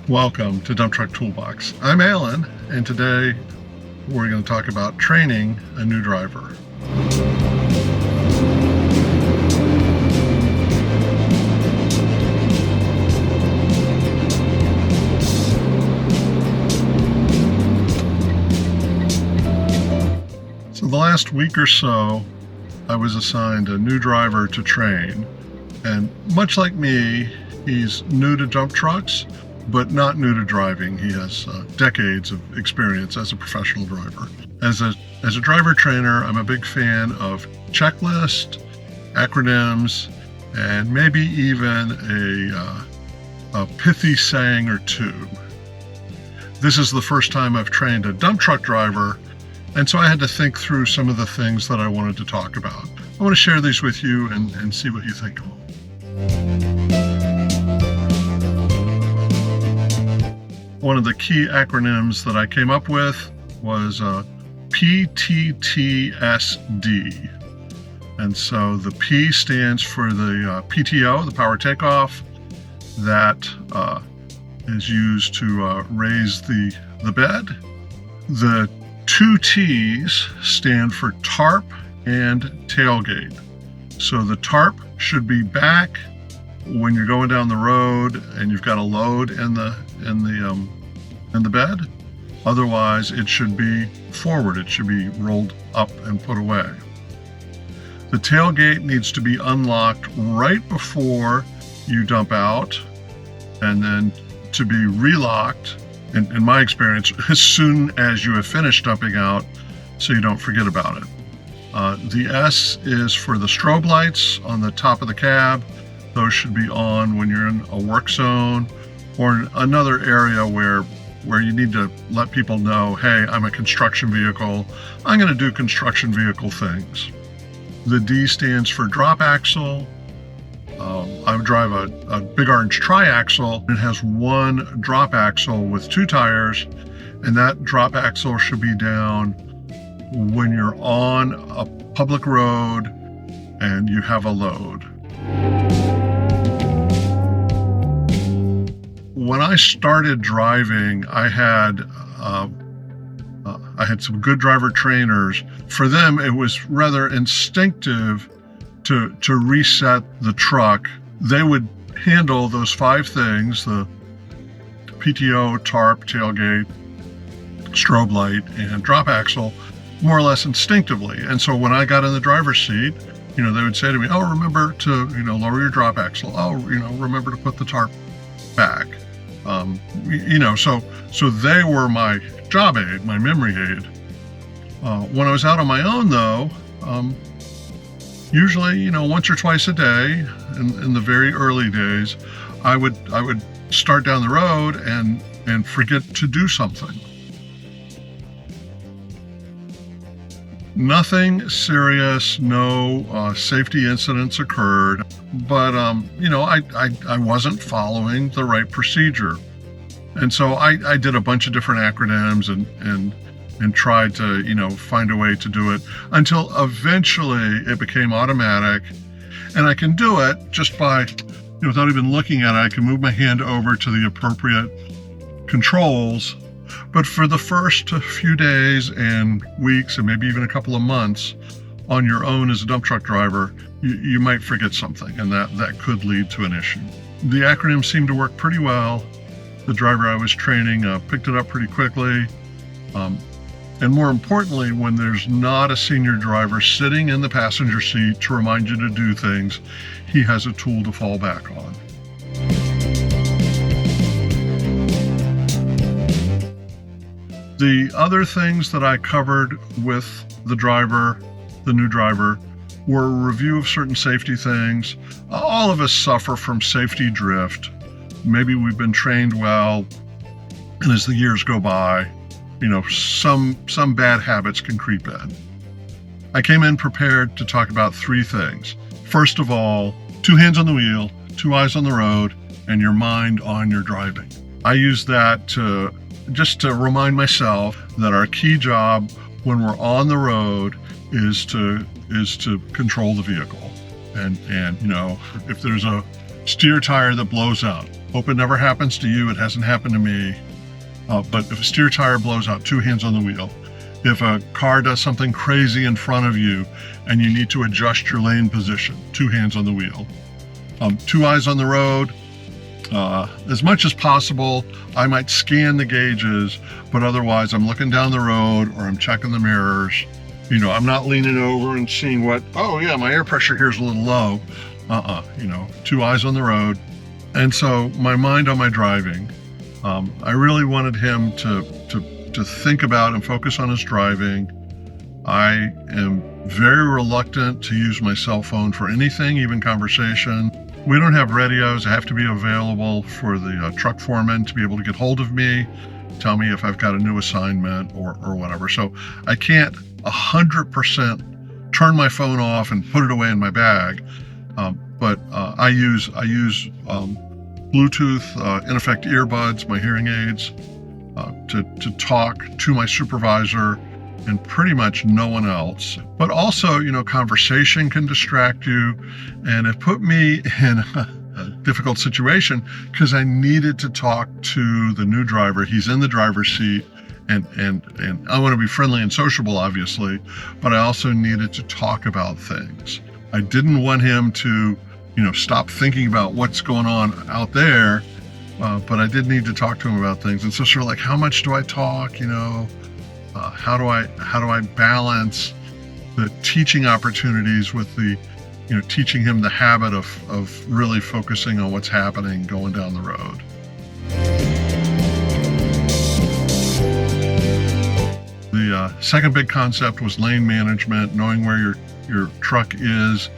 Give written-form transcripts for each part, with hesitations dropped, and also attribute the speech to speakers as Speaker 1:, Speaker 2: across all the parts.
Speaker 1: Welcome to Dump Truck Toolbox. I'm Alan, and today we're going to talk about training a new driver. So the last week or so, I was assigned a new driver to train, and much like me, he's new to dump trucks, but not new to driving. He has decades of experience as a professional driver. As a driver trainer, I'm a big fan of checklists, acronyms, and maybe even a pithy saying or two. This is the first time I've trained a dump truck driver, and so I had to think through some of the things that I wanted to talk about. I want to share these with you and see what you think of them. One of the key acronyms that I came up with was PTTSD. And so the P stands for the PTO, the power takeoff, that is used to raise the bed. The two T's stand for Tarp and Tailgate. So the Tarp should be back when you're going down the road and you've got a load in the bed. Otherwise, it should be forward. It should be rolled up and put away. The tailgate needs to be unlocked right before you dump out, and then to be relocked, in my experience, as soon as you have finished dumping out, so you don't forget about it. The S is for the strobe lights on the top of the cab. Those should be on when you're in a work zone or in another area where you need to let people know, hey, I'm a construction vehicle. I'm going to do construction vehicle things. The D stands for drop axle. I drive a big orange triaxle. It has one drop axle with two tires, and that drop axle should be down when you're on a public road and you have a load. When I started driving, I had some good driver trainers. For them, it was rather instinctive to reset the truck. They would handle those five things: the PTO, tarp, tailgate, strobe light, and drop axle, more or less instinctively. And so when I got in the driver's seat, they would say to me, oh, remember to, lower your drop axle. Oh, remember to put the tarp back. So they were my job aid, my memory aid. When I was out on my own, though, usually, once or twice a day, in the very early days, I would start down the road and forget to do something. Nothing serious, no safety incidents occurred, but I wasn't following the right procedure. And so I did a bunch of different acronyms and tried to, find a way to do it until eventually it became automatic. And I can do it just by, without even looking at it, I can move my hand over to the appropriate controls. But for the first few days and weeks and maybe even a couple of months on your own as a dump truck driver, you might forget something, and that could lead to an issue. The acronyms seemed to work pretty well. The driver I was training picked it up pretty quickly. And more importantly, when there's not a senior driver sitting in the passenger seat to remind you to do things, he has a tool to fall back on. The other things that I covered with the new driver, were a review of certain safety things. All of us suffer from safety drift. Maybe we've been trained well, and as the years go by, some bad habits can creep in. I came in prepared to talk about three things. First of all, 2 hands on the wheel, 2 eyes on the road, and your mind on your driving. I use that to remind myself that our key job when we're on the road is to control the vehicle. And if there's a steer tire that blows out, Hope it never happens to you. It hasn't happened to me. But if a steer tire blows out, 2 hands on the wheel. If a car does something crazy in front of you and you need to adjust your lane position, 2 hands on the wheel. 2 eyes on the road. As much as possible, I might scan the gauges, but otherwise I'm looking down the road or I'm checking the mirrors. I'm not leaning over and seeing oh yeah, my air pressure here is a little low. 2 eyes on the road. And so my mind on my driving. I really wanted him to think about and focus on his driving. I am very reluctant to use my cell phone for anything, even conversation. We don't have radios. I have to be available for the truck foreman to be able to get hold of me, tell me if I've got a new assignment or whatever. So I can't 100% turn my phone off and put it away in my bag. But I use Bluetooth, in effect, earbuds, my hearing aids, to talk to my supervisor and pretty much no one else. But also, conversation can distract you, and it put me in a difficult situation because I needed to talk to the new driver. He's in the driver's seat, and I want to be friendly and sociable, obviously, but I also needed to talk about things. I didn't want him to stop thinking about what's going on out there, but I did need to talk to him about things. And so sort of like, how much do I talk? How do I balance the teaching opportunities with the, teaching him the habit of really focusing on what's happening going down the road. The second big concept was lane management, knowing where your truck is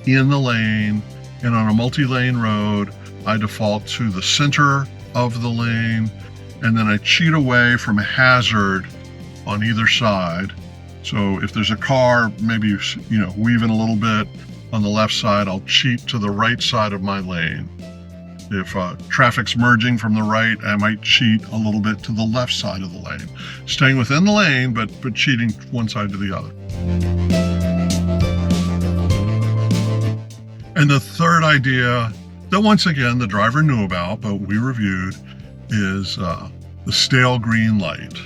Speaker 1: in the lane. And on a multi-lane road, I default to the center of the lane, and then I cheat away from a hazard on either side. So if there's a car, maybe, weaving a little bit on the left side, I'll cheat to the right side of my lane. If traffic's merging from the right, I might cheat a little bit to the left side of the lane. Staying within the lane, but cheating one side to the other. And the third idea that, once again, the driver knew about, but we reviewed, is the stale green light.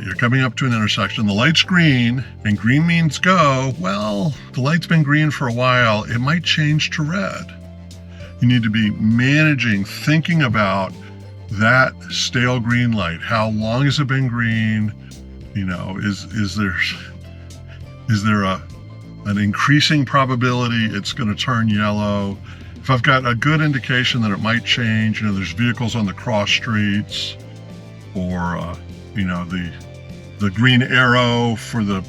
Speaker 1: You're coming up to an intersection, the light's green, and green means go. Well, the light's been green for a while. It might change to red. You need to be managing, thinking about that stale green light. How long has it been green? Is there an increasing probability it's going to turn yellow? If I've got a good indication that it might change, there's vehicles on the cross streets, or the green arrow for the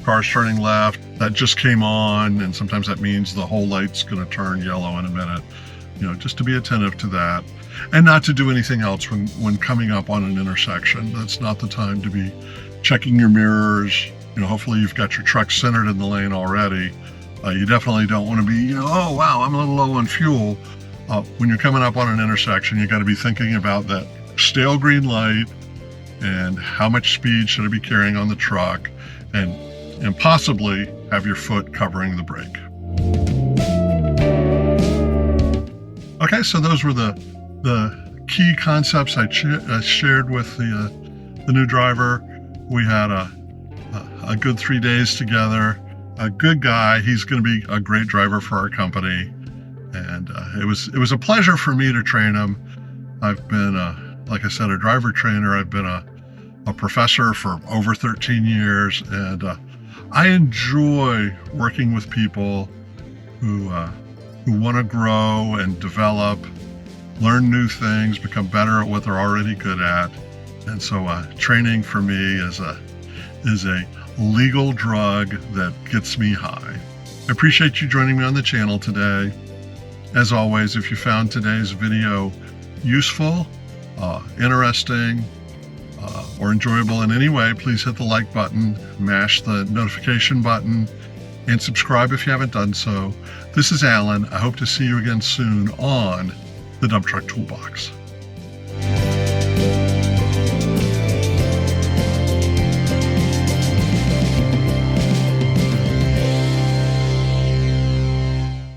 Speaker 1: cars turning left that just came on, and sometimes that means the whole light's going to turn yellow in a minute. Just to be attentive to that, and not to do anything else when coming up on an intersection. That's not the time to be checking your mirrors. Hopefully you've got your truck centered in the lane already. You definitely don't want to be, oh wow, I'm a little low on fuel. When you're coming up on an intersection, you got to be thinking about that stale green light and how much speed should I be carrying on the truck, and possibly have your foot covering the brake. Okay, so those were the key concepts I shared with the new driver. We had a good 3 days together. A good guy. He's going to be a great driver for our company, and it was a pleasure for me to train him. I've been, like I said, a driver trainer. I've been a professor for over 13 years, and I enjoy working with people who want to grow and develop, learn new things, become better at what they're already good at. And so training for me is a legal drug that gets me high. I appreciate you joining me on the channel today. As always, if you found today's video useful, interesting, or enjoyable in any way, please hit the like button, mash the notification button, and subscribe if you haven't done so. This is Alan. I hope to see you again soon on the Dump Truck Toolbox.